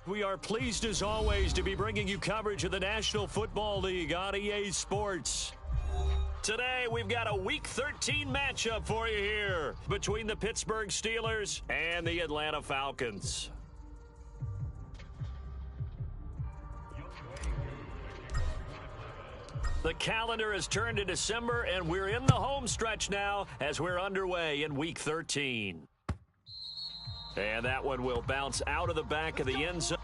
We are pleased as always to be bringing you coverage of the National Football League on EA Sports. Today, we've got a Week 13 matchup for you here between the Pittsburgh Steelers and the Atlanta Falcons. The calendar has turned to December, and we're in the home stretch now as we're underway in Week 13. And that one will bounce out of the back of the end zone.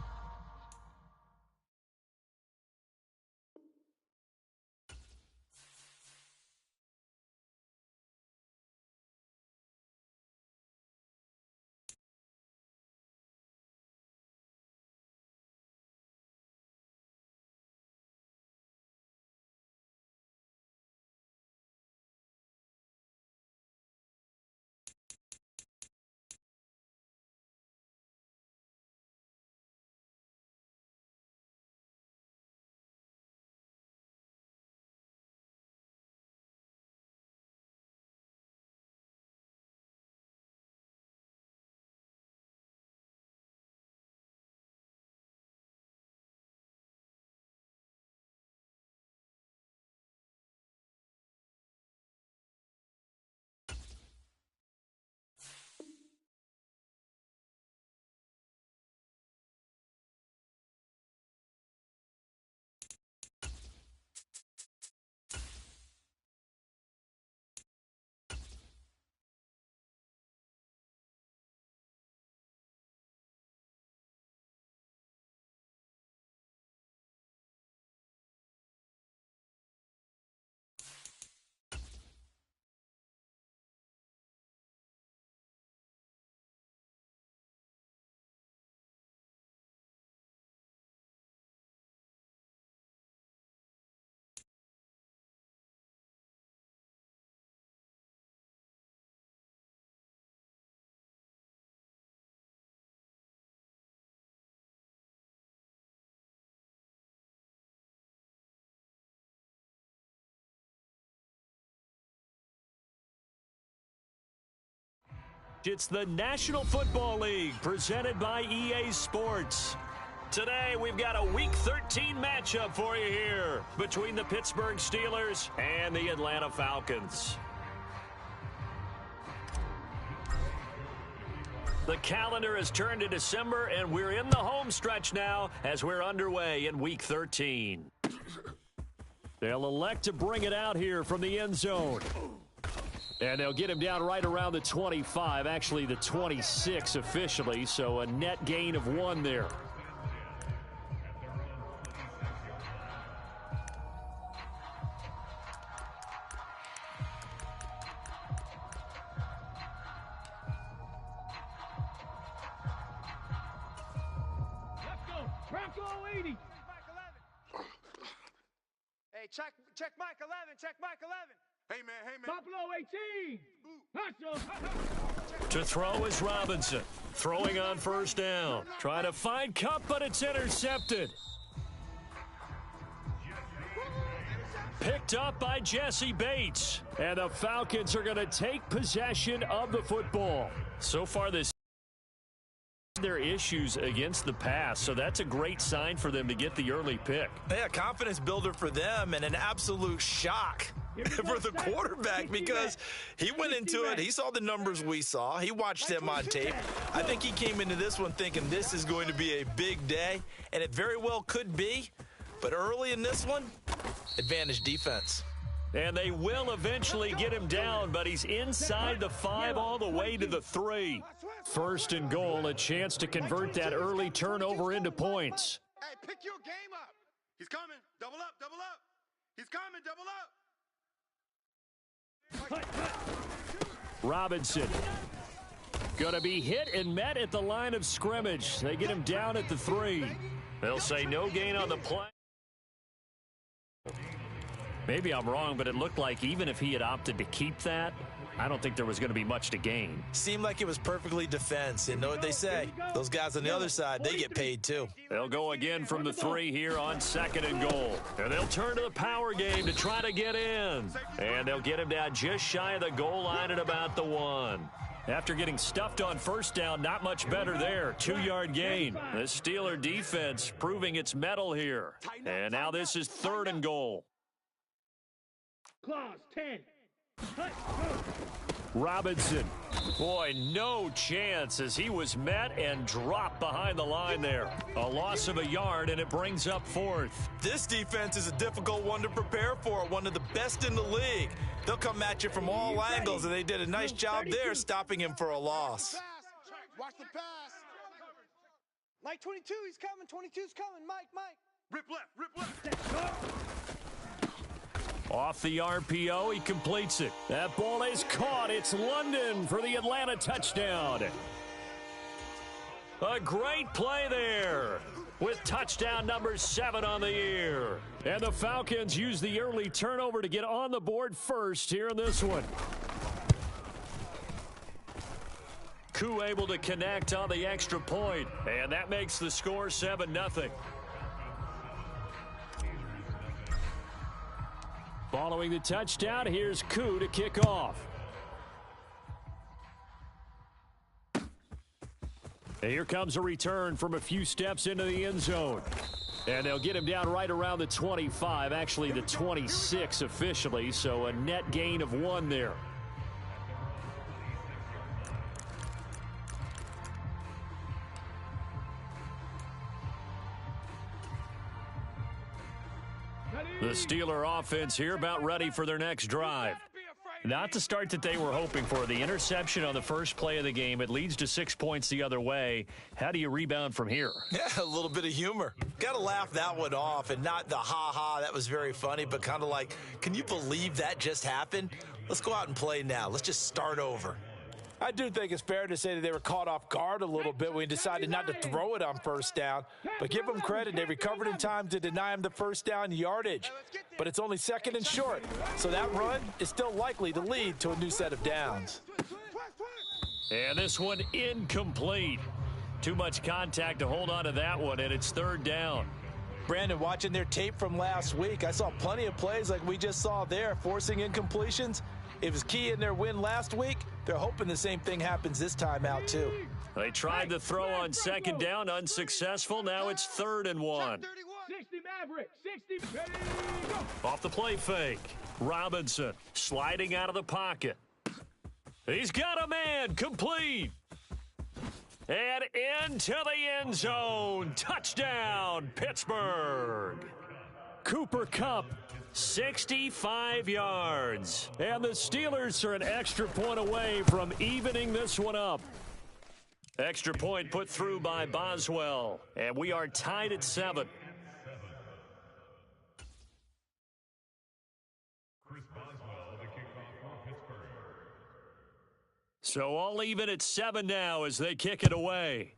It's the National Football League presented by EA Sports. Today, we've got a Week 13 matchup for you here between the Pittsburgh Steelers and the Atlanta Falcons. The calendar has turned to December, and we're in the home stretch now as we're underway in Week 13. They'll elect to bring it out here from the end zone. And they'll get him down right around the 25, actually the 26 officially, so a net gain of 1 there. Let's go. Bronco 80. Hey, check Mike 11, check Mike 11. Hey, man. Buffalo 18. To throw is Robinson. Throwing on first down. Trying to find Cup, but it's intercepted. Picked up by Jesse Bates. And the Falcons are going to take possession of the football. So far this their issues against the pass, so that's a great sign for them to get the early pick. Yeah, confidence builder for them and an absolute shock for the quarterback because he went into it. He saw the numbers we saw. He watched them on tape. I think he came into this one thinking this is going to be a big day, and it very well could be. But early in this one, advantage defense. And they will eventually get him down, but he's inside the 5 all the way to the 3. First and goal, a chance to convert that early turnover into points. Hey, pick your game up. He's coming. Double up. He's coming. Double up. Robinson going to be hit and met at the line of scrimmage. They get him down at the 3. They'll say no gain on the play. Maybe I'm wrong, but it looked like even if he had opted to keep that, I don't think there was going to be much to gain. Seemed like it was perfectly defense. And know what they say? Those guys on the other side, they get paid too. They'll go again from the 3 here on second and goal. And they'll turn to the power game to try to get in. And they'll get him down just shy of the goal line at about the 1. After getting stuffed on first down, not much better there. 2-yard gain. The Steeler defense proving its mettle here. And now this is 3rd and goal. Claws 10. Robinson. Boy, no chance as he was met and dropped behind the line there. A loss of a yard, and it brings up 4th. This defense is a difficult one to prepare for, one of the best in the league. They'll come at you from all angles, and they did a nice job there stopping him for a loss. Watch the pass. Mike 22, he's coming. 22's coming. Mike. Rip left. Off the RPO, he completes it. That ball is caught. It's London for the Atlanta touchdown. A great play there with touchdown number 7 on the year. And the Falcons use the early turnover to get on the board first here in this one. Koo able to connect on the extra point, and that makes the score 7-0. Following the touchdown, here's Koo to kick off. And here comes a return from a few steps into the end zone. And they'll get him down right around the 25, actually the 26 officially, so a net gain of 1 there. The Steeler offense here about ready for their next drive. Not the start that they were hoping for. The interception on the first play of the game, it leads to 6 points the other way. How do you rebound from here? Yeah, a little bit of humor. Got to laugh that one off, and not the ha-ha, that was very funny, but kind of like, can you believe that just happened? Let's go out and play now. Let's just start over. I do think it's fair to say that they were caught off guard a little bit when he decided not to throw it on first down. But give them credit, they recovered in time to deny him the first down yardage. But it's only 2nd and short, so that run is still likely to lead to a new set of downs. And this one incomplete. Too much contact to hold on to that one, and it's 3rd down. Brandon, watching their tape from last week, I saw plenty of plays like we just saw there, forcing incompletions. It was key in their win last week. They're hoping the same thing happens this time out, too. They tried to throw on 2nd down, unsuccessful. Now it's 3rd and 1. 60 Maverick. 60. Ready, go. Off the play fake. Robinson sliding out of the pocket. He's got a man. Complete. And into the end zone. Touchdown, Pittsburgh. Cooper Kupp, 65 yards. And the Steelers are an extra point away from evening this one up. Extra point put through by Boswell. And we are tied at 7. So all even at 7 now as they kick it away.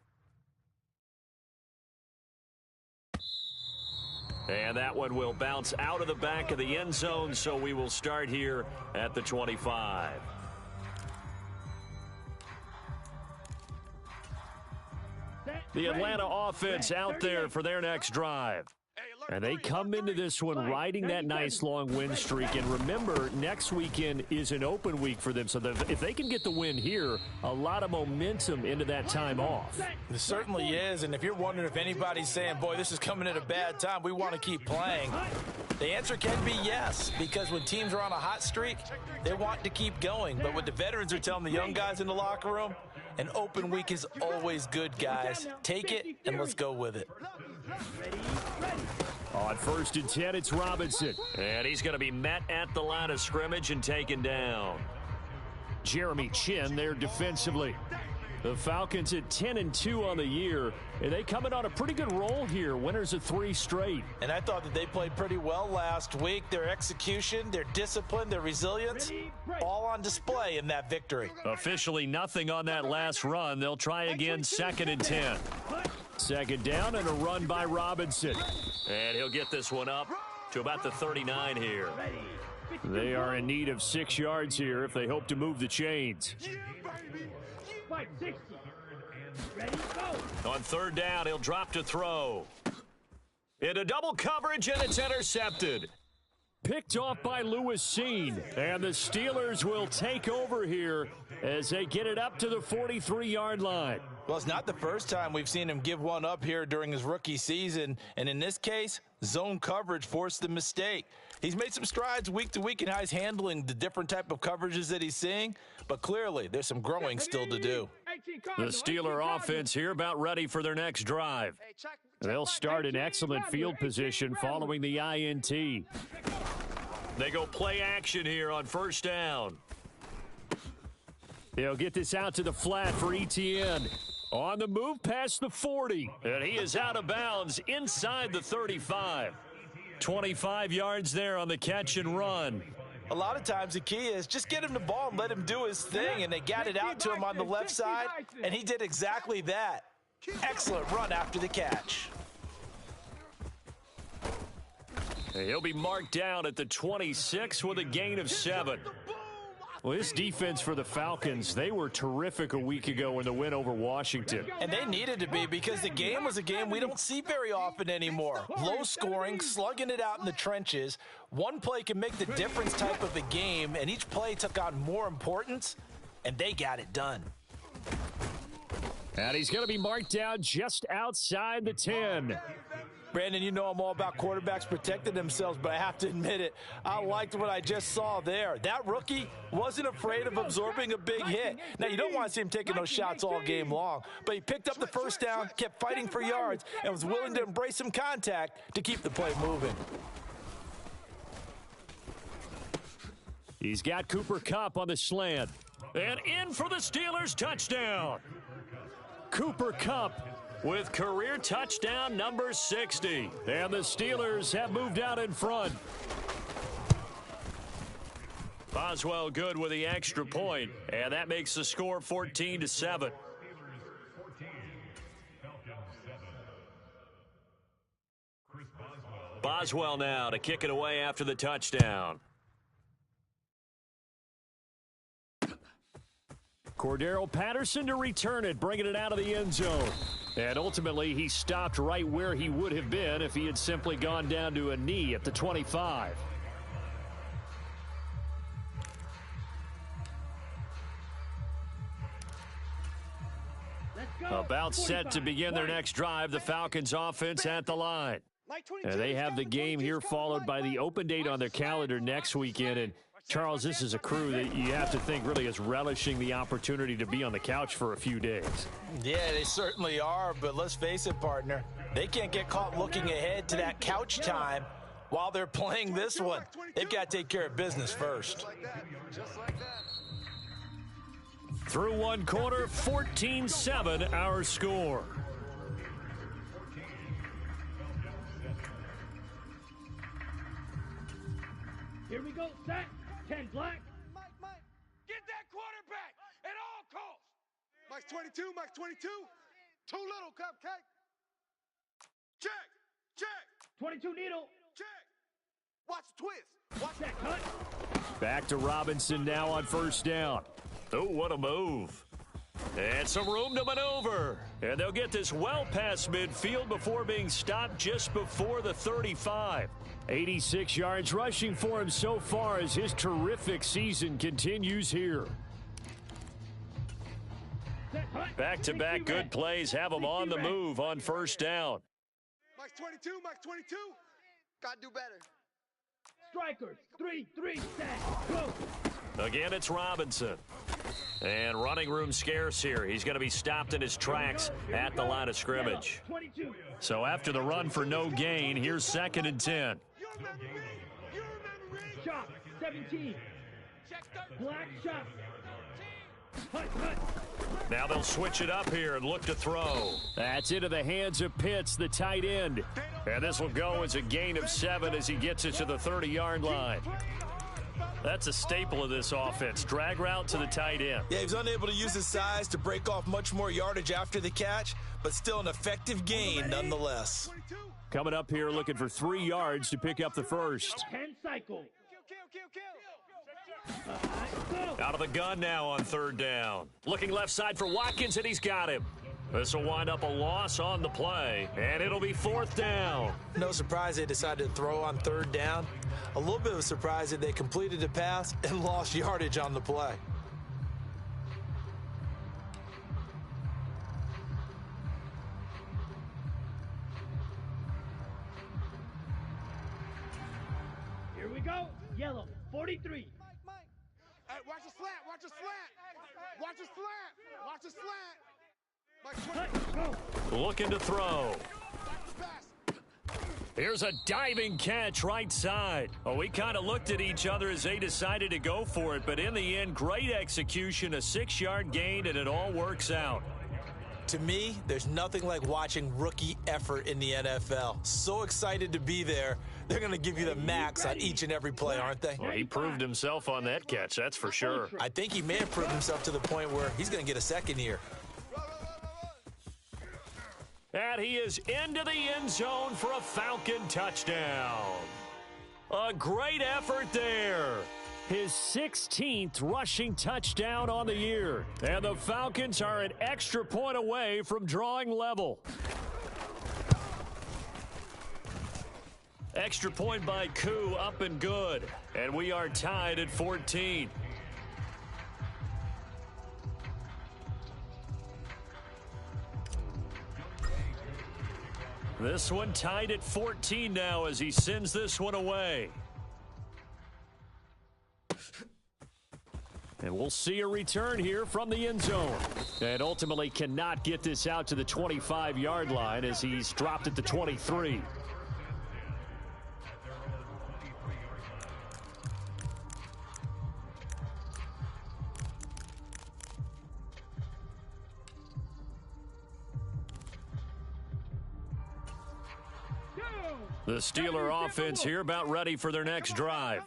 And that one will bounce out of the back of the end zone, so we will start here at the 25. The Atlanta offense out there for their next drive. And they come into this one riding that nice long win streak. And remember, next weekend is an open week for them. So if they can get the win here, a lot of momentum into that time off. It certainly is. And if you're wondering if anybody's saying, boy, this is coming at a bad time, we want to keep playing, the answer can be yes. Because when teams are on a hot streak, they want to keep going. But what the veterans are telling the young guys in the locker room, an open week is always good, guys. Take it and let's go with it. On 1st and 10, it's Robinson. And he's going to be met at the line of scrimmage and taken down. Jeremy Chin there defensively. The Falcons at 10-2 on the year, and they coming on a pretty good roll here. Winners of 3 straight. And I thought that they played pretty well last week. Their execution, their discipline, their resilience, all on display in that victory. Officially nothing on that last run. They'll try again 2nd and 10. 2nd down and a run by Robinson. And he'll get this one up to about the 39 here. They are in need of 6 yards here if they hope to move the chains. Fight 60. Ready, go. On 3rd down, he'll drop to throw. Into double coverage, and it's intercepted. Picked off by Lewis Seen. And the Steelers will take over here as they get it up to the 43-yard line. Well, it's not the first time we've seen him give one up here during his rookie season. And in this case, zone coverage forced the mistake. He's made some strides week to week in how he's handling the different type of coverages that he's seeing. But clearly, there's some growing still to do. The Steeler offense here about ready for their next drive. They'll start in excellent field position following the INT. They go play action here on first down. They'll get this out to the flat for Etienne. On the move past the 40. And he is out of bounds inside the 35. 25 yards there on the catch and run. A lot of times the key is just get him the ball and let him do his thing, and they got it out to him on the left side, and he did exactly that. Excellent run after the catch. He'll be marked down at the 26 with a gain of 7. Well, this defense for the Falcons, they were terrific a week ago in the win over Washington. And they needed to be because the game was a game we don't see very often anymore. Low scoring, slugging it out in the trenches. One play can make the difference type of a game, and each play took on more importance, and they got it done. And he's going to be marked down just outside the 10. Brandon, you know I'm all about quarterbacks protecting themselves, but I have to admit it, I liked what I just saw there. That rookie wasn't afraid of absorbing a big hit. Now, you don't want to see him taking those shots all game long, but he picked up the first down, kept fighting for yards, and was willing to embrace some contact to keep the play moving. He's got Cooper Kupp on the slant. And in for the Steelers touchdown. Cooper Kupp with career touchdown number 60. And the Steelers have moved out in front. Boswell good with the extra point, and that makes the score 14-7. Boswell now to kick it away after the touchdown. Cordero Patterson to return it, bringing it out of the end zone. And ultimately, he stopped right where he would have been if he had simply gone down to a knee at the 25. About set to begin their next drive, the Falcons offense at the line. And they have the game here followed by the open date on their calendar next weekend. And Charles, this is a crew that you have to think really is relishing the opportunity to be on the couch for a few days. Yeah, they certainly are, but let's face it, partner. They can't get caught looking ahead to that couch time while they're playing this one. They've got to take care of business first. Through one quarter, 14-7 our score. Here we go, set. 10 black. Mike, Get that quarterback at all costs. Mike's 22, Mike's 22. Too little, cupcake. Check. 22 needle. Check. Watch the twist. Watch Set cut. Back to Robinson now on first down. Oh, what a move. And some room to maneuver. And they'll get this well past midfield before being stopped just before the 35. 86 yards rushing for him so far as his terrific season continues here. Back-to-back good plays have him on the move on first down. Mike's 22, Mike's 22. Gotta do better. Strikers. 3-3 set. Go. Again, it's Robinson. And running room scarce here. He's going to be stopped in his tracks at the line of scrimmage. So after the run for no gain, here's 2nd and 10. Shot. 17. Black shot. Hut. Now they'll switch it up here and look to throw. That's into the hands of Pitts, the tight end. And this will go as a gain of 7 as he gets it to the 30-yard line. That's a staple of this offense. Drag route to the tight end. Yeah, he was unable to use his size to break off much more yardage after the catch, but still an effective gain nonetheless. Coming up here looking for 3 yards to pick up the first. 10 cycle. Out of the gun now on 3rd down. Looking left side for Watkins, and he's got him. This will wind up a loss on the play, and it'll be 4th down. No surprise they decided to throw on 3rd down. A little bit of a surprise that they completed the pass and lost yardage on the play. Here we go. Yellow, 43. Mike. Hey, watch a slant. Watch a slant. Watch a slant. Watch a slant. Mike, Looking to throw. pass. Here's a diving catch right side. Oh, we kind of looked at each other as they decided to go for it, but in the end, great execution, a 6-yard gain, and it all works out. To me, there's nothing like watching rookie effort in the NFL. So excited to be there. They're going to give you the max on each and every play, aren't they? Well, he proved himself on that catch, that's for sure. I think he may have proved himself to the point where he's going to get a second year. And he is into the end zone for a Falcon touchdown. A great effort there. His 16th rushing touchdown on the year. And the Falcons are an extra point away from drawing level. Extra point by Koo, up and good. And we are tied at 14. This one tied at 14 now as he sends this one away. And we'll see a return here from the end zone. And ultimately cannot get this out to the 25-yard line as he's dropped at the 23. The Steeler offense here about ready for their next drive.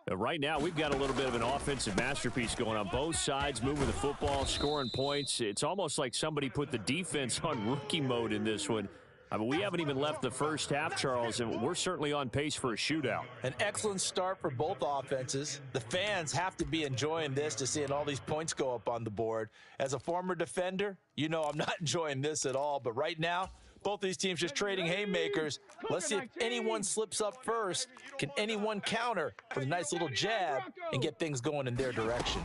Right now, we've got a little bit of an offensive masterpiece going on both sides, moving the football, scoring points. It's almost like somebody put the defense on rookie mode in this one. I mean, we haven't even left the first half, Charles, and we're certainly on pace for a shootout. An excellent start for both offenses. The fans have to be enjoying this to seeing all these points go up on the board. As a former defender, you know I'm not enjoying this at all, but right now, both these teams just trading haymakers. Let's see if anyone slips up first. Can anyone counter with a nice little jab and get things going in their direction?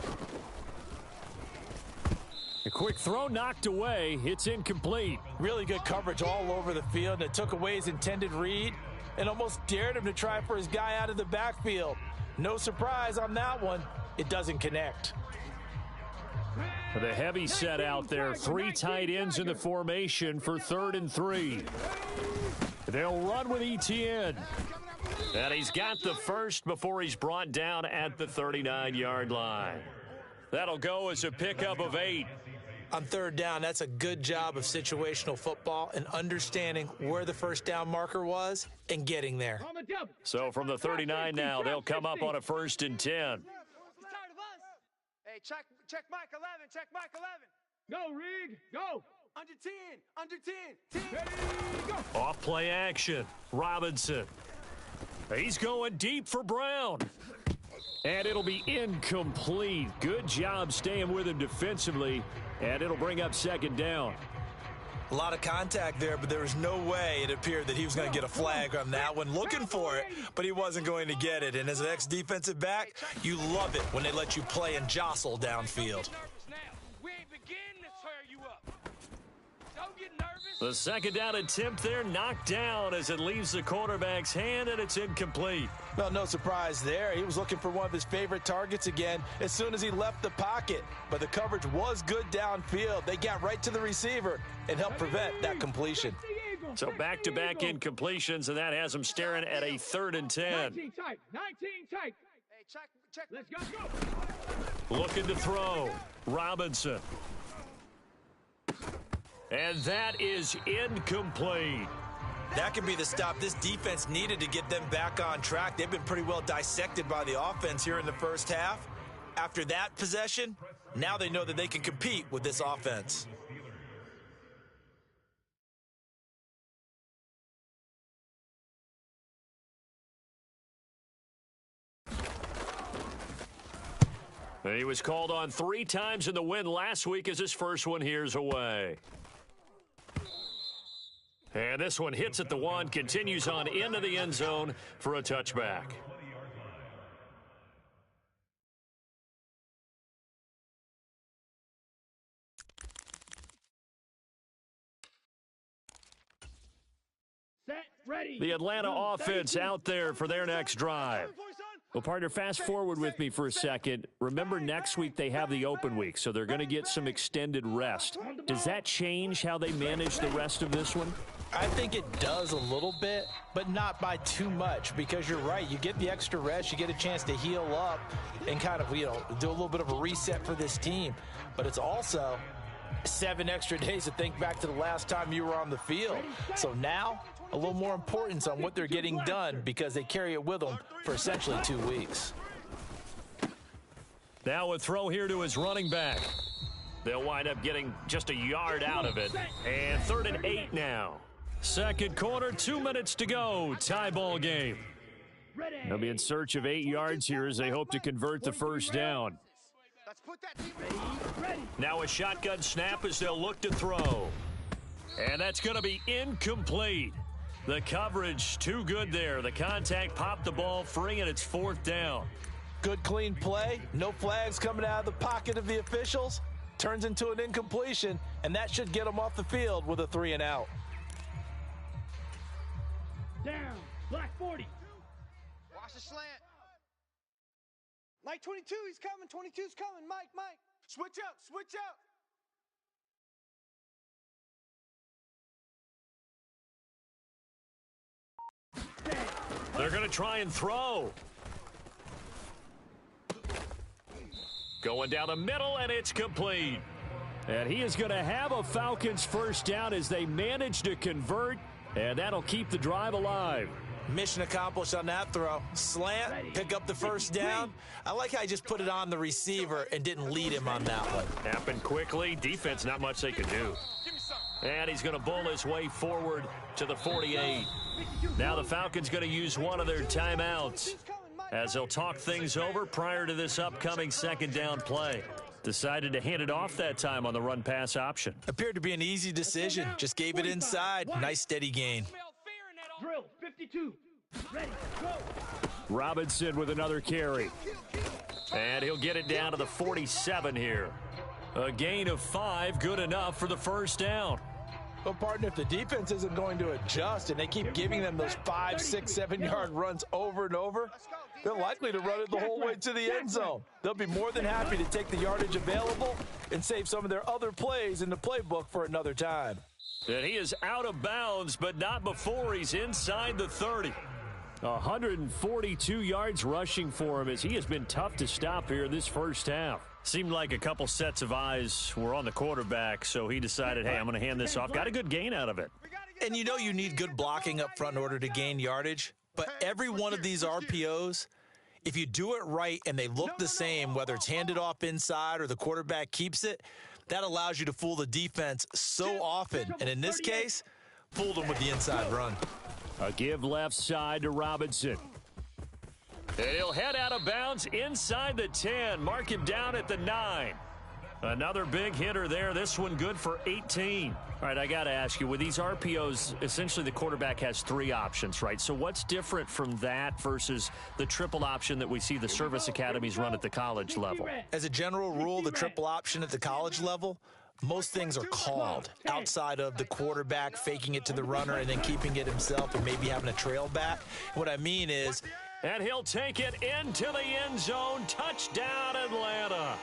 A quick throw knocked away. It's incomplete. Really good coverage all over the field. It took away his intended read and almost dared him to try for his guy out of the backfield. No surprise on that one. It doesn't connect. The heavy set out there. 3 tight ends in the formation for 3rd and 3. They'll run with Etienne. And he's got the first before he's brought down at the 39-yard line. That'll go as a pickup of 8. On 3rd down, that's a good job of situational football and understanding where the first down marker was and getting there. So from the 39 now, they'll come up on a 1st and 10. He's tired of us. Hey, check Mike 11. Check Mike 11. Go, Rig. Go. Under 10. Under 10. 10. Ready, go. Off play action. Robinson. He's going deep for Brown. And it'll be incomplete. Good job staying with him defensively. And it'll bring up 2nd down. A lot of contact there, but there was no way it appeared that he was going to get a flag on that one. Looking for it, but he wasn't going to get it. And as an ex-defensive back, you love it when they let you play and jostle downfield. We ain't beginning to tear you up. Don't get nervous. The 2nd down attempt there knocked down as it leaves the quarterback's hand, and it's incomplete. Well, no surprise there. He was looking for one of his favorite targets again as soon as he left the pocket. But the coverage was good downfield. They got right to the receiver and helped prevent that completion. So back-to-back incompletions, and that has him staring at a 3rd and 10. 19 tight. 19 tight. Hey, check. Let's go. Looking to throw. Robinson. And that is incomplete. That could be the stop this defense needed to get them back on track. They've been pretty well dissected by the offense here in the first half. After that possession, now they know that they can compete with this offense. He was called on 3 times in the win last week as his first one here's away. And this one hits at the 1, continues on into the end zone for a touchback. Set, ready. The Atlanta offense out there for their next drive. Well, partner, fast forward with me for a second. Remember, next week they have the open week, so they're going to get some extended rest. Does that change how they manage the rest of this one? I think it does a little bit, but not by too much, because you're right. You get the extra rest, you get a chance to heal up and kind of, do a little bit of a reset for this team. But it's also 7 extra days to think back to the last time you were on the field. So now, a little more importance on what they're getting done, because they carry it with them for essentially 2 weeks. Now a throw here to his running back. They'll wind up getting just a yard out of it. And 3rd and 8 now. Second quarter, 2 minutes to go. Tie ball game. They'll be in search of 8 yards here as they hope to convert the first down. Now a shotgun snap as they'll look to throw. And that's going to be incomplete. The coverage too good there. The contact popped the ball free, and it's 4th down. Good, clean play. No flags coming out of the pocket of the officials. Turns into an incompletion, and that should get them off the field with a 3 and out. Down, black 40. Watch the slant. Mike 22, he's coming. 22's coming. Mike. Switch out. They're going to try and throw. Going down the middle, and it's complete. And he is going to have a Falcons first down as they manage to convert, and that'll keep the drive alive. Mission accomplished on that throw. Slant, pick up the first down. I like how he just put it on the receiver and didn't lead him on that one. Happened quickly. Defense, not much they could do. And he's going to bull his way forward to the 48. Now the Falcons going to use one of their timeouts as they'll talk things over prior to this upcoming second down play. Decided to hand it off that time on the run-pass option. Appeared to be an easy decision. Just gave it inside. Nice steady gain. Drill, 52. Ready, go. Robinson with another carry. And he'll get it down to the 47 here. A gain of 5, good enough for the first down. Well, partner, if the defense isn't going to adjust and they keep giving them those 5, 6, 7-yard runs over and over, they're likely to run it the whole way to the end zone. They'll be more than happy to take the yardage available and save some of their other plays in the playbook for another time. And he is out of bounds, but not before he's inside the 30. 142 yards rushing for him as he has been tough to stop here this first half. Seemed like a couple sets of eyes were on the quarterback, so he decided, hey, I'm going to hand this off. Got a good gain out of it. And you need good blocking up front in order to gain yardage. But every one of these RPOs, if you do it right and they look the same, whether it's handed off inside or the quarterback keeps it, that allows you to fool the defense so often. And in this case, fooled them with the inside run. A give left side to Robinson. And he'll head out of bounds inside the 10. Mark him down at the 9. Another big hitter there. This one good for 18. All right, I got to ask you, with these RPOs, essentially the quarterback has 3 options, right? So what's different from that versus the triple option that we see the service academies run at the college level? As a general rule, the triple option at the college level, most things are called outside of the quarterback faking it to the runner and then keeping it himself and maybe having a trail back. What I mean is... And he'll take it into the end zone. Touchdown, Atlanta.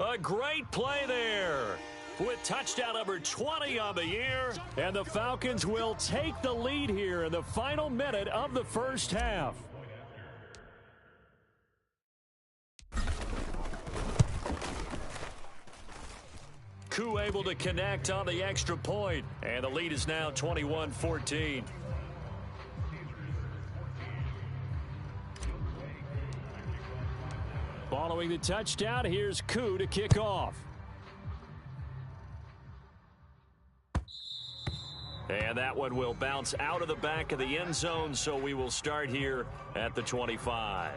A great play there with touchdown number 20 on the year. And the Falcons will take the lead here in the final minute of the first half. Koo able to connect on the extra point. And the lead is now 21-14. Following the touchdown, here's Koo to kick off. And that one will bounce out of the back of the end zone, so we will start here at the 25.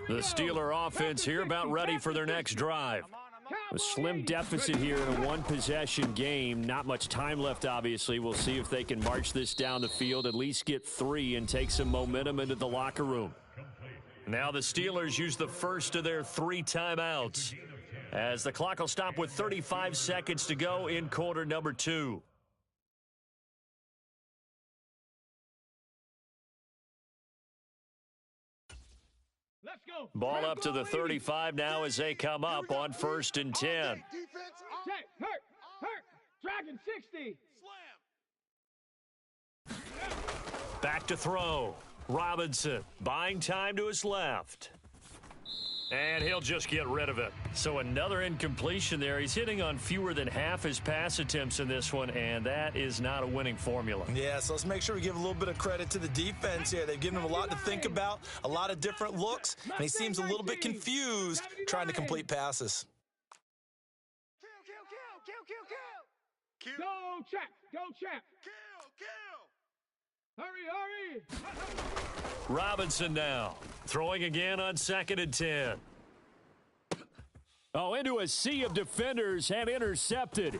The Steeler offense here about ready for their next drive. A slim deficit here in a one-possession game. Not much time left, obviously. We'll see if they can march this down the field, at least get 3, and take some momentum into the locker room. Now the Steelers use the first of their 3 timeouts, as the clock will stop with 35 seconds to go in quarter number 2. Let's go. Ball up to the 35 now as they come up on 1st and 10. Check. Hurt. Dragon 60. Slam. Back to throw. Robinson buying time to his left. And he'll just get rid of it. So another incompletion there. He's hitting on fewer than half his pass attempts in this one, and that is not a winning formula. Yeah, so let's make sure we give a little bit of credit to the defense here. They've given him a lot to think about, a lot of different looks, and he seems a little bit confused trying to complete passes. Kill. Go, Chap. Kill. Hurry. Robinson now throwing again on 2nd and 10. Oh, into a sea of defenders and intercepted.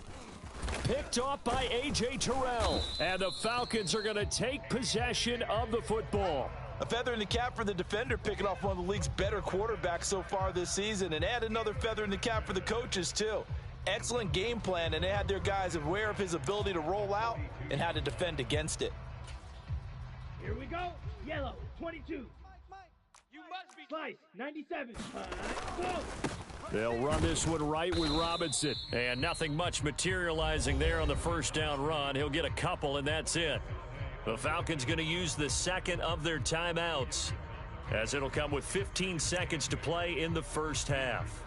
Picked off by A.J. Terrell. And the Falcons are going to take possession of the football. A feather in the cap for the defender, picking off one of the league's better quarterbacks so far this season, and add another feather in the cap for the coaches, too. Excellent game plan, and they had their guys aware of his ability to roll out and how to defend against it. Here we go. Yellow, 22. You must be slice, 97. Go. They'll run this one right with Robinson. And nothing much materializing there on the first down run. He'll get a couple, and that's it. The Falcons going to use the second of their timeouts, as it'll come with 15 seconds to play in the first half.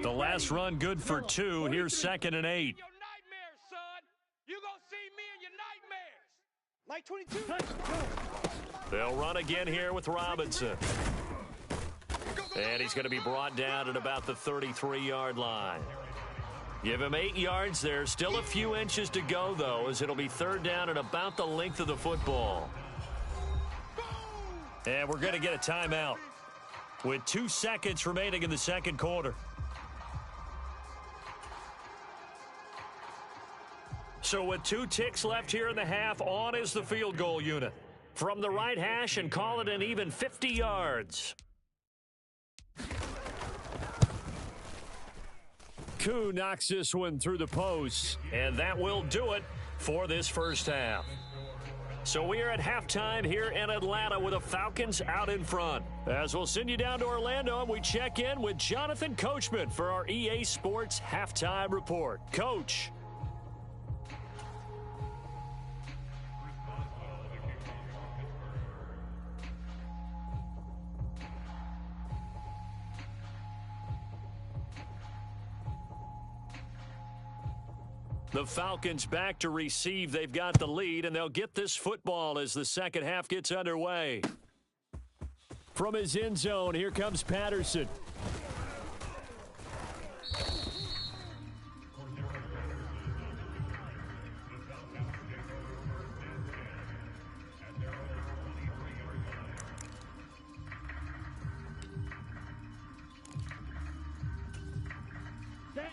The last run good for 2. Here's 2nd and 8. Your nightmares, son. You gonna see me in your nightmares. Night 22. They'll run again here with Robinson. And he's going to be brought down at about the 33-yard line. Give him 8 yards there. Still a few inches to go, though, as it'll be 3rd down at about the length of the football. And we're going to get a timeout with 2 seconds remaining in the second quarter. So with 2 ticks left here in the half, on is the field goal unit. From the right hash, and call it an even 50 yards. Koo knocks this one through the post, and that will do it for this first half. So we are at halftime here in Atlanta with the Falcons out in front. As we'll send you down to Orlando, and we check in with Jonathan Coachman for our EA Sports Halftime Report. Coach. The Falcons back to receive. They've got the lead, and they'll get this football as the second half gets underway. From his end zone, here comes Patterson.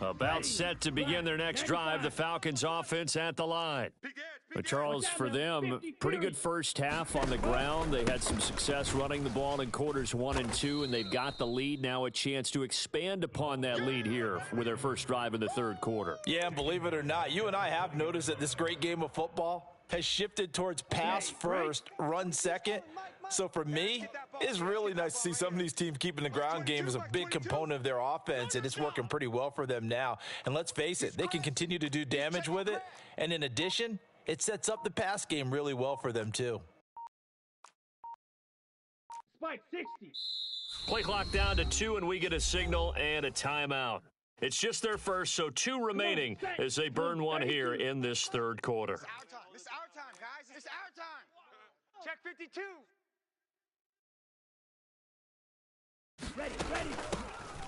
About set to begin their next drive, the Falcons offense at the line. But Charles, for them, pretty good first half on the ground. They had some success running the ball in quarters 1 and 2, and they've got the lead. Now a chance to expand upon that lead here with their first drive in the third quarter. Yeah, and believe it or not, you and I have noticed that this great game of football has shifted towards pass first, run second. So for me, it's really nice to see some of these teams keeping the ground game as a big component of their offense, and it's working pretty well for them now. And let's face it, they can continue to do damage with it. And in addition, it sets up the pass game really well for them too. Spike 60. Play clock down to 2, and we get a signal and a timeout. It's just their first, so 2 remaining as they burn one here in this third quarter. It's our time. It's our time, guys. It's our time. Check 52. Ready.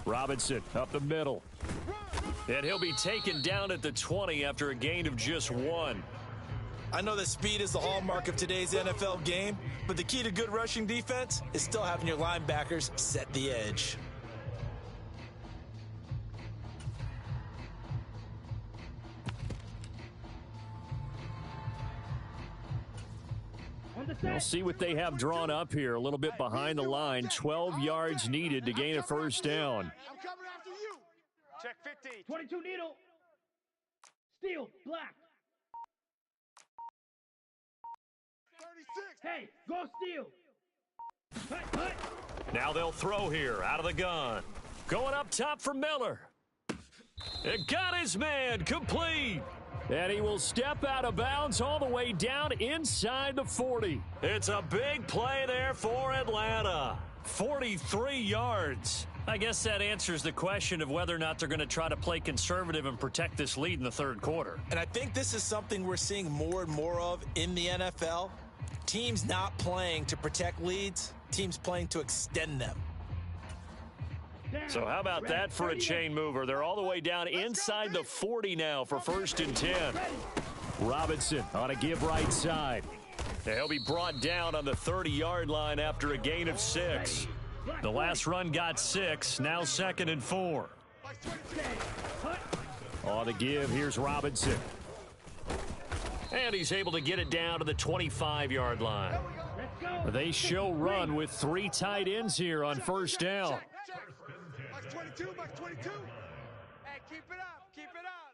Robinson up the middle. And he'll be taken down at the 20 after a gain of just 1. I know that speed is the hallmark of today's NFL game, but the key to good rushing defense is still having your linebackers set the edge. We'll see what they have drawn up here. A little bit behind the line. 12 yards needed to gain a first down. I'm coming after you. Check 50. 22 needle. Steel, black. 36. Hey, go steel. Hut. Now they'll throw here out of the gun. Going up top for Miller. It got his man complete. And he will step out of bounds all the way down inside the 40. It's a big play there for Atlanta. 43 yards. I guess that answers the question of whether or not they're going to try to play conservative and protect this lead in the third quarter. And I think this is something we're seeing more and more of in the NFL. Teams not playing to protect leads, teams playing to extend them. So how about that for a chain mover? They're all the way down inside the 40 now for 1st and 10. Robinson on a give right side. He'll be brought down on the 30-yard line after a gain of 6. The last run got 6, now 2nd and 4. On the give, here's Robinson. And he's able to get it down to the 25-yard line. They show run with 3 tight ends here on 1st down. Max 22, Max 22. Hey, keep it up. Keep it up.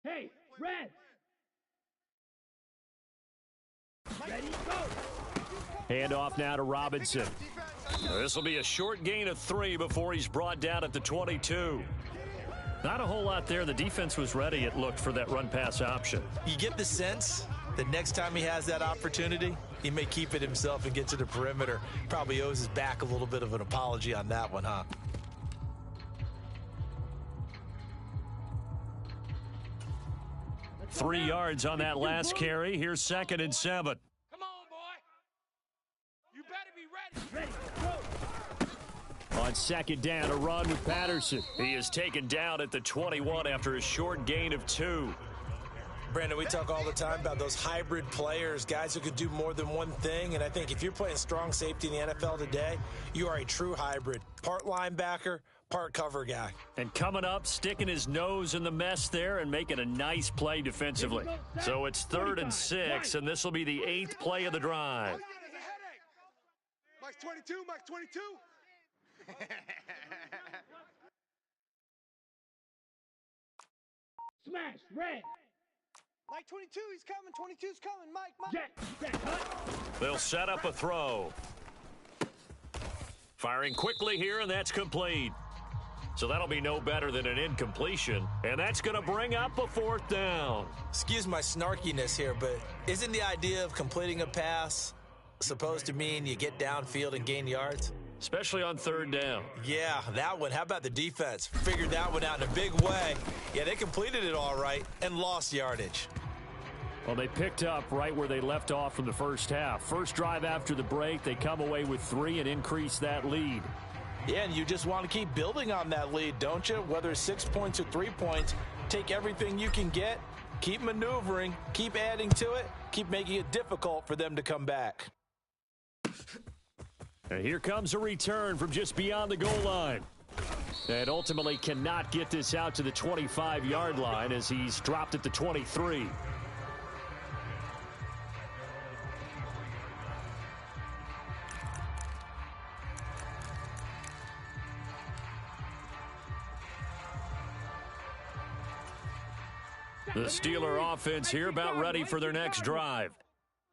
Hey, red. Ready, go. Hand off now to Robinson. This will be a short gain of 3 before he's brought down at the 22. Not a whole lot there. The defense was ready, it looked, for that run-pass option. You get the sense that next time he has that opportunity, he may keep it himself and get to the perimeter. Probably owes his back a little bit of an apology on that one, huh? Three yards on that last carry. Here's 2nd and 7. Come on, boy. You better be ready. Ready, go. On 2nd down, a run with Patterson. He is taken down at the 21 after a short gain of 2. Brandon, we talk all the time about those hybrid players, guys who could do more than one thing. And I think if you're playing strong safety in the NFL today, you are a true hybrid. Part linebacker, part cover guy. And coming up, sticking his nose in the mess there and making a nice play defensively. So it's 3rd and 6, and this will be the 8th play of the drive. All you got is a headache. Max 22, Max 22. Smash, red. Mike 22, he's coming. 22's coming. Mike. Jet, hut. They'll set up a throw. Firing quickly here, and that's complete. So that'll be no better than an incompletion, and that's going to bring up a 4th down. Excuse my snarkiness here, but isn't the idea of completing a pass supposed to mean you get downfield and gain yards? Especially on 3rd down. Yeah, that one. How about the defense? Figured that one out in a big way. Yeah, they completed it all right and lost yardage. Well, they picked up right where they left off from the first half. First drive after the break, they come away with 3 and increase that lead. Yeah, and you just want to keep building on that lead, don't you? Whether it's 6 points or 3 points, take everything you can get, keep maneuvering, keep adding to it, keep making it difficult for them to come back. And here comes a return from just beyond the goal line. And ultimately cannot get this out to the 25-yard line as he's dropped at the 23. The Steeler offense here about ready for their next drive.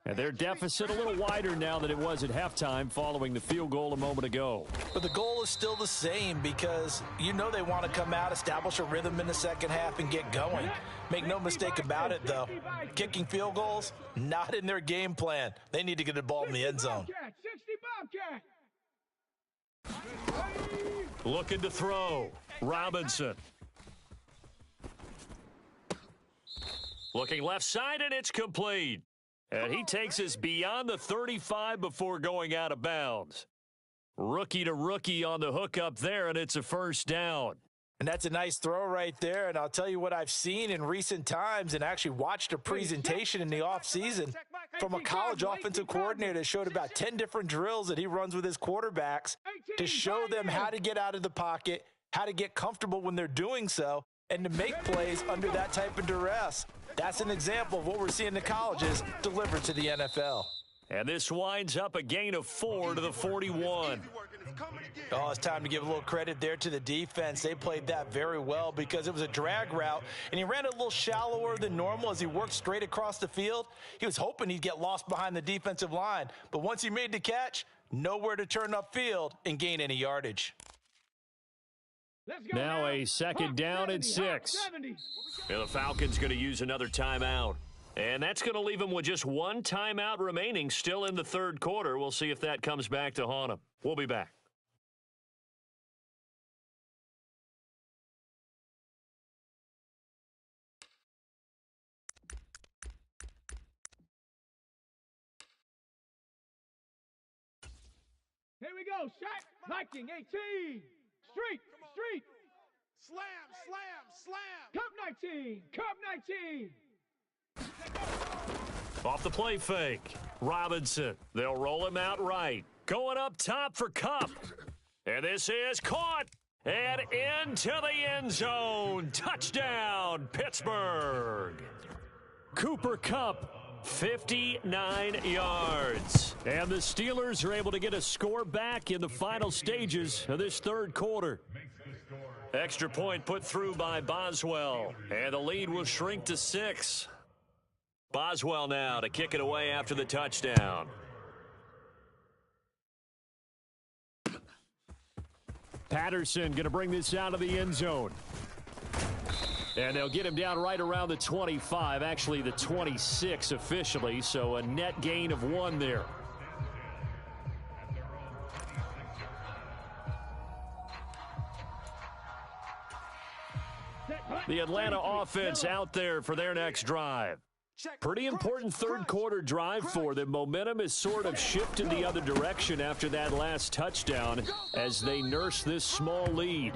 And their deficit a little wider now than it was at halftime following the field goal a moment ago. But the goal is still the same because you know they want to come out, establish a rhythm in the second half, and get going. Make no mistake about it, though. Kicking field goals, not in their game plan. They need to get the ball in the end zone. 60 Bobcat. Looking to throw. Robinson. Looking left side, and it's complete. And he takes us beyond the 35 before going out of bounds. Rookie to rookie on the hookup there, and it's a first down. And that's a nice throw right there. And I'll tell you what I've seen in recent times and actually watched a presentation in the offseason from a college offensive coordinator that showed about 10 different drills that he runs with his quarterbacks to show them how to get out of the pocket, how to get comfortable when they're doing so, and to make plays under that type of duress. That's an example of what we're seeing in the colleges delivered to the NFL. And this winds up a gain of 4 to the 41. Oh, it's time to give a little credit there to the defense. They played that very well because it was a drag route, and he ran a little shallower than normal as he worked straight across the field. He was hoping he'd get lost behind the defensive line, but once he made the catch, nowhere to turn upfield and gain any yardage. Now a second down and 6. And the Falcons going to use another timeout. And that's going to leave them with just one timeout remaining still in the third quarter. We'll see if that comes back to haunt them. We'll be back. Here we go, shot. Viking 18. Street. Slam, slam, slam. Cup 19. Cup 19. Off the play fake. Robinson. They'll roll him out right. Going up top for Cup. And this is caught. And into the end zone. Touchdown, Pittsburgh. Cooper Kupp, 59 yards. And the Steelers are able to get a score back in the final stages of this third quarter. Extra point put through by Boswell. And the lead will shrink to 6. Boswell now to kick it away after the touchdown. Patterson going to bring this out of the end zone. And they'll get him down right around the 25, actually the 26 officially, so a net gain of 1 there. The Atlanta offense out there for their next drive. Pretty important third quarter drive for them. Momentum has sort of shifted the other direction after that last touchdown as they nurse this small lead.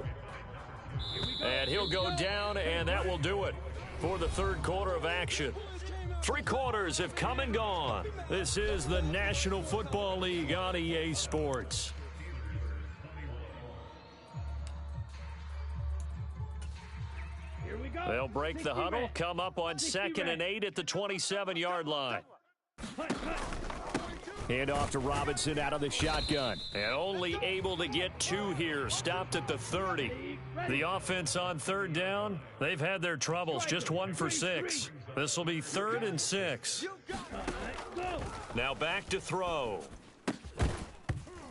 And he'll go down, and that will do it for the third quarter of action. 3 quarters have come and gone. This is the National Football League on EA Sports. They'll break the huddle, come up on 2nd and 8 at the 27-yard line. Hand off to Robinson out of the shotgun. And only able to get 2 here, stopped at the 30. The offense on third down, they've had their troubles, just 1 for 6. This will be 3rd and 6. Now back to throw.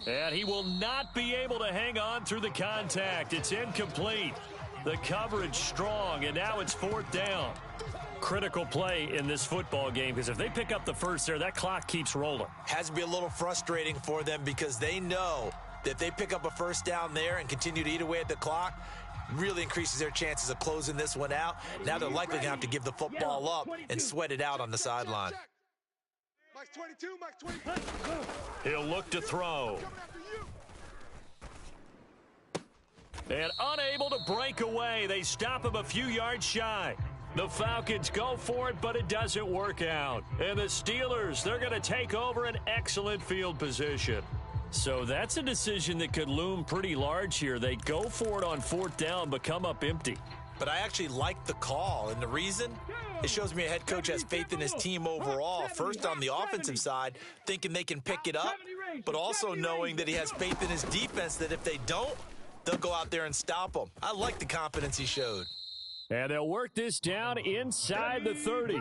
And he will not be able to hang on through the contact. It's incomplete. The coverage strong, and now it's 4th down. Critical play in this football game because if they pick up the first there, that clock keeps rolling. Has to be a little frustrating for them because they know that if they pick up a first down there and continue to eat away at the clock, really increases their chances of closing this one out. Now they're likely going to have to give the football up and sweat it out on the sideline. Mike's 22, Mike's 22. He'll look to throw. And unable to break away. They stop him a few yards shy. The Falcons go for it, but it doesn't work out. And the Steelers, they're going to take over an excellent field position. So that's a decision that could loom pretty large here. They go for it on 4th down, but come up empty. But I actually like the call, and the reason? It shows me a head coach has faith in his team overall. First on the offensive side, thinking they can pick it up, but also knowing that he has faith in his defense that if they don't, they'll go out there and stop them. I like the confidence he showed. And they'll work this down inside the 30.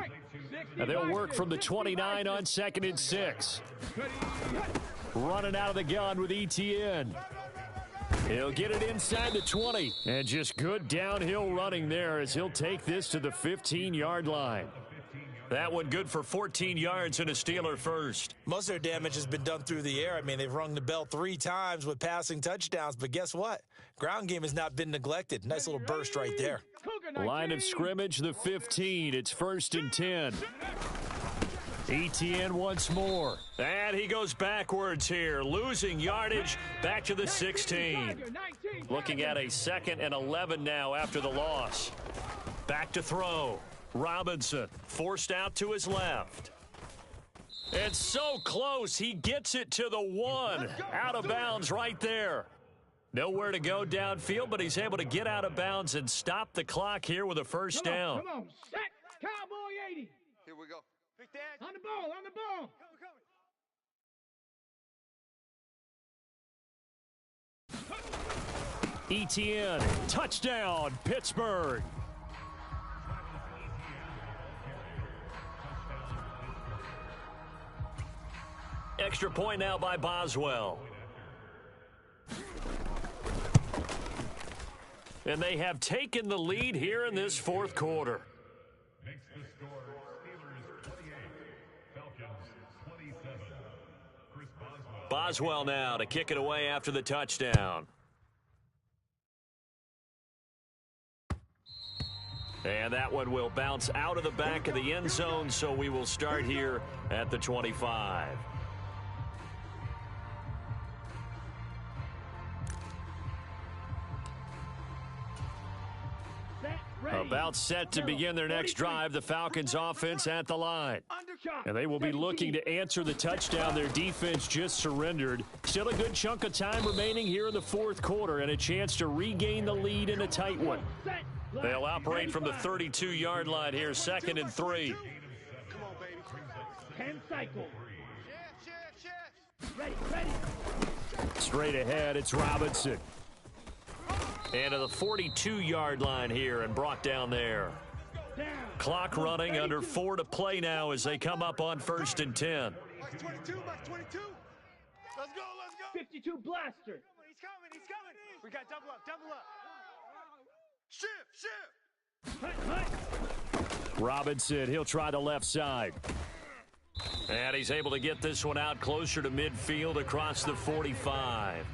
And they'll work from the 29 on 2nd and 6. Running out of the gun with ETN. He'll get it inside the 20. And just good downhill running there as he'll take this to the 15-yard line. That one good for 14 yards and a Steeler first. Most of their damage has been done through the air. I mean, they've rung the bell 3 times with passing touchdowns, but guess what? Ground game has not been neglected. Nice little burst right there. Line of scrimmage, the 15. It's 1st and 10. ETN once more. And he goes backwards here, losing yardage back to the 16. Looking at a 2nd and 11 now after the loss. Back to throw. Robinson forced out to his left. And so close, he gets it to the 1. Out of bounds right there. Nowhere to go downfield, but he's able to get out of bounds and stop the clock here with a first down. Come on, set, Cowboy 80. Here we go. Big Dad. On the ball, on the ball. ETN, touchdown, Pittsburgh. Extra point now by Boswell. And they have taken the lead here in this 4th quarter. Makes the score Steelers 28, Falcons 27. Chris Boswell. Boswell now to kick it away after the touchdown. And that one will bounce out of the back of the end zone, so we will start here at the 25. About set to begin their next drive, the Falcons offense at the line. And they will be looking to answer the touchdown their defense just surrendered. Still a good chunk of time remaining here in the 4th quarter and a chance to regain the lead in a tight one. They'll operate from the 32-yard line here, 2nd and 3. Come on, baby. 10 cycle. Shift. Ready. Straight ahead, it's Robinson. And to the 42-yard line here and brought down there. Clock running, under 4 to play now as they come up on 1st and 10. Max 22. Let's go. 52 blaster. He's coming. We got double up. Shift. Hut. Robinson, he'll try the left side. And he's able to get this one out closer to midfield across the 45.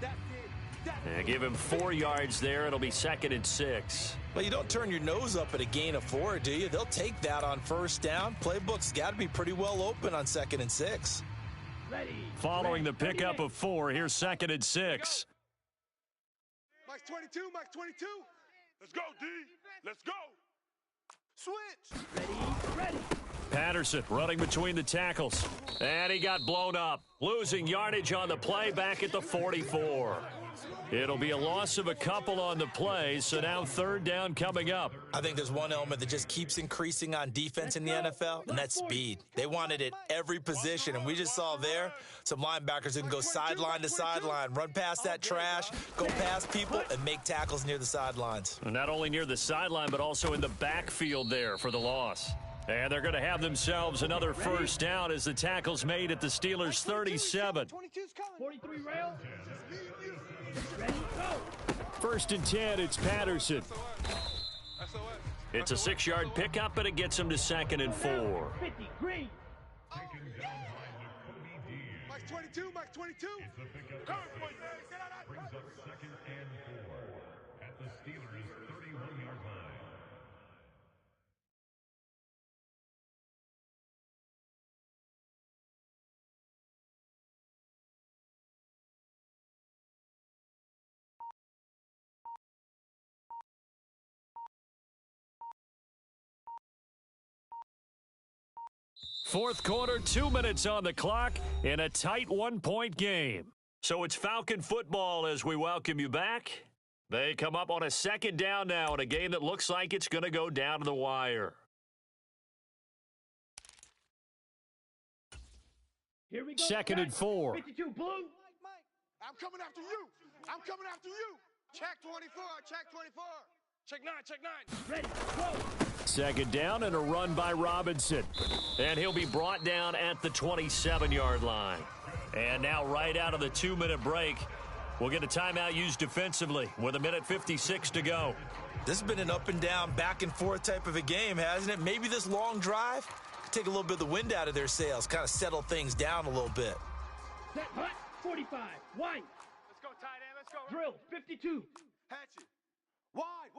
And give him 4 yards there. It'll be 2nd and 6. Well, you don't turn your nose up at a gain of 4, do you? They'll take that on 1st down. Playbook's got to be pretty well open on 2nd and 6. Ready. Following the pickup of 4, here's 2nd and 6. Max 22. Let's go, D. Let's go. Switch. Ready. Patterson running between the tackles. And he got blown up. Losing yardage on the play back at the 44. It'll be a loss of a couple on the play, so now 3rd down coming up. I think there's one element that just keeps increasing on defense in the NFL, and that's speed. They want it at every position, and we just saw there some linebackers who can go sideline to sideline, run past that trash, go past people, and make tackles near the sidelines. Not only near the sideline, but also in the backfield there for the loss. And they're going to have themselves another first down as the tackle's made at the Steelers' 37. 22's coming. 43 rail. Ready, go. 1st and 10, it's Patterson. It's a 6-yard pickup, but it gets him to 2nd and 4. 50 green. Max 22. It's a pickup. Brings up 2nd and 4 at the Steelers' 31-yard line. Fourth quarter, 2 minutes on the clock in a tight 1-point game. So it's Falcon football as we welcome you back. They come up on a 2nd down now in a game that looks like it's going to go down to the wire. Here we go. 2nd and 4. 52 blue. Mike. I'm coming after you. Check 24. Check 9. Ready, go. 2nd down and a run by Robinson. And he'll be brought down at the 27-yard line. And now right out of the 2-minute break, we'll get a timeout used defensively with 1:56 to go. This has been an up and down, back and forth type of a game, hasn't it? Maybe this long drive take a little bit of the wind out of their sails, kind of settle things down a little bit. Set, hut, 45, wide. Let's go, tight end. Let's go. Drill, 52. Hatchet. Wide.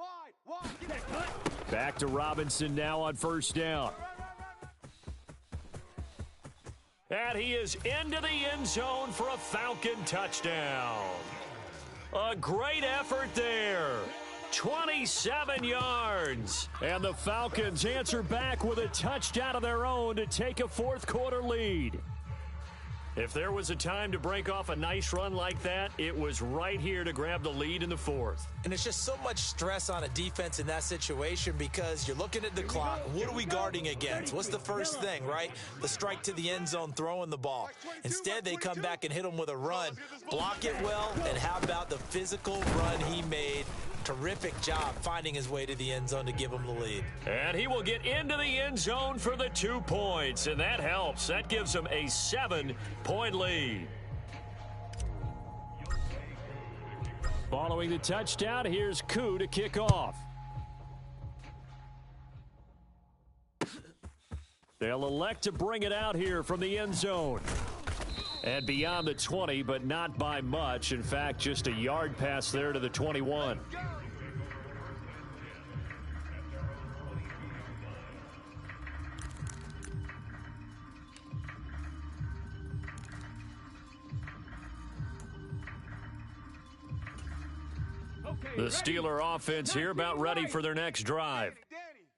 Set, hut. Back to Robinson now on 1st down. And he is into the end zone for a Falcon touchdown. A great effort there. 27 yards. And the Falcons answer back with a touchdown of their own to take a fourth quarter lead. If there was a time to break off a nice run like that, it was right here to grab the lead in the fourth. And it's just so much stress on a defense in that situation because you're looking at the clock. What are we guarding against? What's the first thing, right? The strike to the end zone, throwing the ball. Instead, they come back and hit them with a run. Block it well, and how about the physical run he made? Terrific job finding his way to the end zone to give him the lead. And he will get into the end zone for the 2 points, and that helps. That gives him a 7-point lead. Following the touchdown, here's Koo to kick off. They'll elect to bring it out here from the end zone. And beyond the 20, but not by much. In fact, just a yard pass there to the 21. The Steeler offense here about ready for their next drive.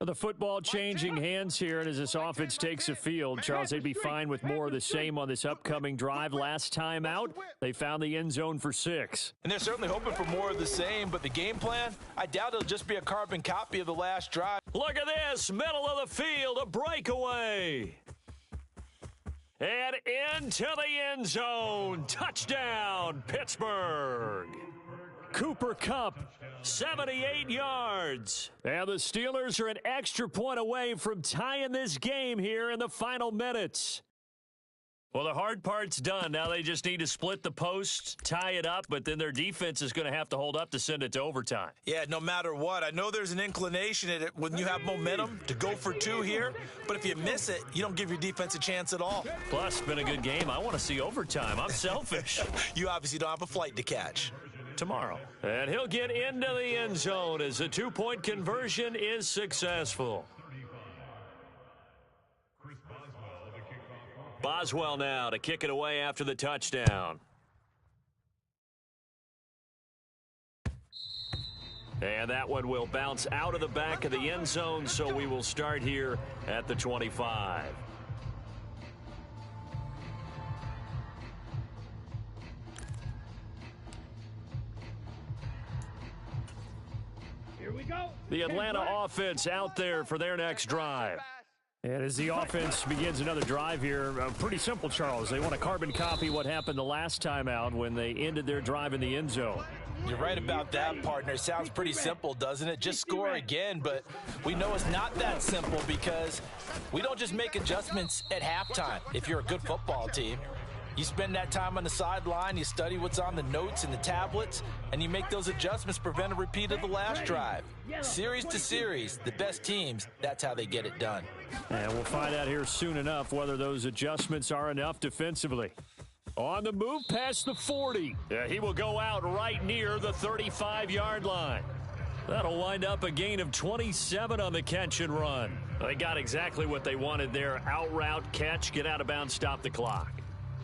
The football changing hands here, and as this offense takes the field, Charles, they'd be fine with more of the same on this upcoming drive. Last time out, they found the end zone for 6. And they're certainly hoping for more of the same, but the game plan, I doubt it'll just be a carbon copy of the last drive. Look at this, middle of the field, a breakaway. And into the end zone, touchdown, Pittsburgh. Cooper Kupp, 78 yards. And the Steelers are an extra point away from tying this game here in the final minutes. Well, the hard part's done. Now they just need to split the post, tie it up, but then their defense is going to have to hold up to send it to overtime. Yeah, no matter what. I know there's an inclination in it when you have momentum to go for 2 here, but if you miss it, you don't give your defense a chance at all. Plus, it's been a good game. I want to see overtime. I'm selfish. You obviously don't have a flight to catch. Tomorrow. And he'll get into the end zone as the 2-point conversion is successful. Boswell now to kick it away after the touchdown. And that one will bounce out of the back of the end zone, so we will start here at the 25. Here we go. The Atlanta offense out there for their next drive. And as the offense begins another drive here, pretty simple, Charles. They want to carbon copy what happened the last time out when they ended their drive in the end zone. You're right about that, partner. Sounds pretty simple, doesn't it? Just score again, but we know it's not that simple because we don't just make adjustments at halftime if you're a good football team. You spend that time on the sideline, you study what's on the notes and the tablets, and you make those adjustments to prevent a repeat of the last drive. Series to series, the best teams, that's how they get it done. And we'll find out here soon enough whether those adjustments are enough defensively. On the move past the 40. He will go out right near the 35-yard line. That'll wind up a gain of 27 on the catch and run. They got exactly what they wanted there. Out route, catch, get out of bounds, stop the clock.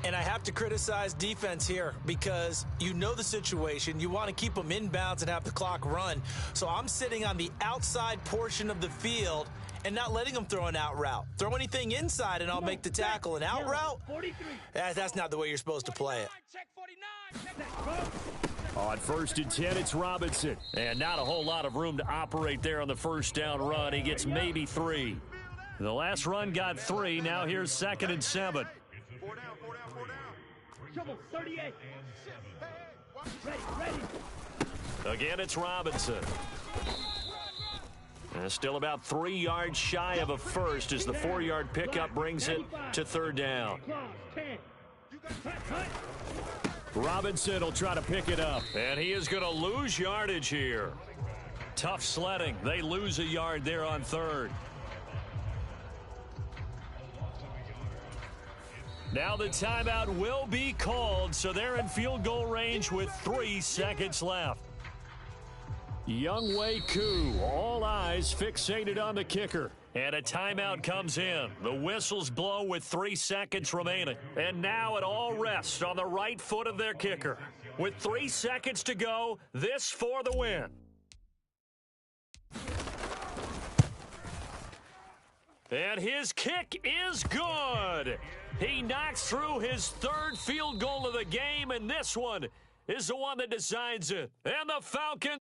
And I have to criticize defense here because you know the situation. You want to keep them inbounds and have the clock run. So I'm sitting on the outside portion of the field and not letting them throw an out route. Throw anything inside and I'll make the tackle. An out route? That's not the way you're supposed to play it. On 1st and 10, it's Robinson. And not a whole lot of room to operate there on the first down run. He gets maybe 3. The last run got 3. Now here's 2nd and 7. 4 down. Trouble, 38. Ready. Again, it's Robinson. And still about 3 yards shy of a first as the 4-yard pickup brings it to 3rd down. Robinson will try to pick it up, and he is going to lose yardage here. Tough sledding. They lose a yard there on 3rd. Now the timeout will be called, so they're in field goal range with 3 seconds left. Younghoe Koo, all eyes fixated on the kicker. And a timeout comes in. The whistles blow with 3 seconds remaining. And now it all rests on the right foot of their kicker. With 3 seconds to go, this for the win. And his kick is good. He knocks through his 3rd field goal of the game, and this one is the one that decides it. And the Falcons